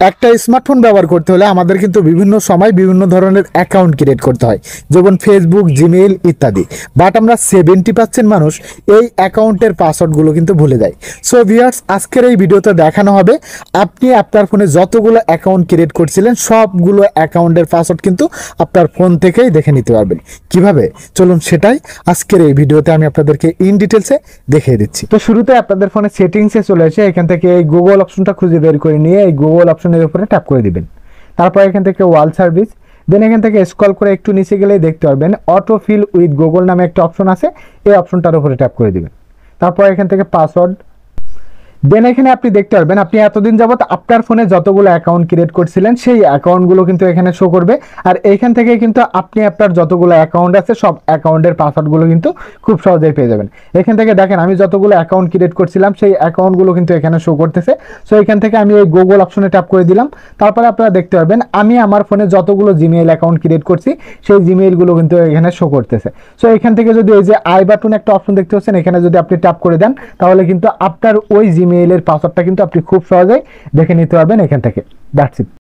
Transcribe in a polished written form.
একটা স্মার্টফোন ব্যবহার করতে হলে আমাদের কিন্তু বিভিন্ন সময় বিভিন্ন ধরনের অ্যাকাউন্ট ক্রিয়েট করতে হয়, যেমন ফেসবুক, জিমেইল ইত্যাদি। বাট আমরা 70% মানুষ এই অ্যাকাউন্টের পাসওয়ার্ডগুলো কিন্তু ভুলে যায়। সো ভিউয়ার্স, আজকের এই ভিডিওতে দেখানো হবে আপনি আপনার ফোনে যতগুলো অ্যাকাউন্ট ক্রিয়েট করছিলেন সবগুলো অ্যাকাউন্টের পাসওয়ার্ড কিন্তু আপনার ফোন থেকেই দেখে নিতে পারবেন। কিভাবে, চলুন সেটাই আজকের এই ভিডিওতে আমি আপনাদেরকে ইন ডিটেলসে দেখিয়ে দিচ্ছি। তো শুরুতে আপনাদের ফোনে সেটিংসে চলে এসে এখান থেকে এই গুগল অপশনটা খুঁজে বের করে নিয়ে এই গুগল অপশনের উপরে ট্যাপ করে দিবেন। তারপর এখান থেকে ওয়াল সার্ভিস, দেন এখান থেকে স্ক্রল করে একটু নিচে গেলেই দেখতে পারবেন অটো ফিল উইথ গুগল নামে একটা অপশন আছে, এই অপশনটার উপরে ট্যাপ করে দিবেন। তারপর এখান থেকে পাসওয়ার্ড, দেন এখানে আপনি দেখতে পারবেন আপনি এতদিন যাবত আপনার ফোনে যতগুলো অ্যাকাউন্ট ক্রিয়েট করছিলেন সেই অ্যাকাউন্টগুলো কিন্তু এখানে শো করবে। আর এইখান থেকে কিন্তু আপনি আপনার যতগুলো অ্যাকাউন্ট আছে সব অ্যাকাউন্টের পাসওয়ার্ডগুলো কিন্তু খুব সহজেই পেয়ে যাবেন। এখান থেকে দেখেন আমি যতগুলো অ্যাকাউন্ট ক্রিয়েট করছিলাম সেই অ্যাকাউন্টগুলো কিন্তু এখানে শো করতেছে। সো এখান থেকে আমি এই গুগল অপশনে ট্যাপ করে দিলাম। তারপরে আপনারা দেখতে পারবেন আমি আমার ফোনে যতগুলো জিমেইল অ্যাকাউন্ট ক্রিয়েট করছি সেই জিমেইলগুলো কিন্তু এখানে শো করতেছে। সো এখান থেকে যদি এই যে আই বাটন একটা অপশন দেখতে পাচ্ছেন, এখানে যদি আপনি ট্যাপ করে দেন তাহলে কিন্তু আপনার ওই জিমেইলের পাসওয়ার্ডটা কিন্তু আপনি খুব সহজেই দেখে নিতে পারবেন এখান থেকে। That's it.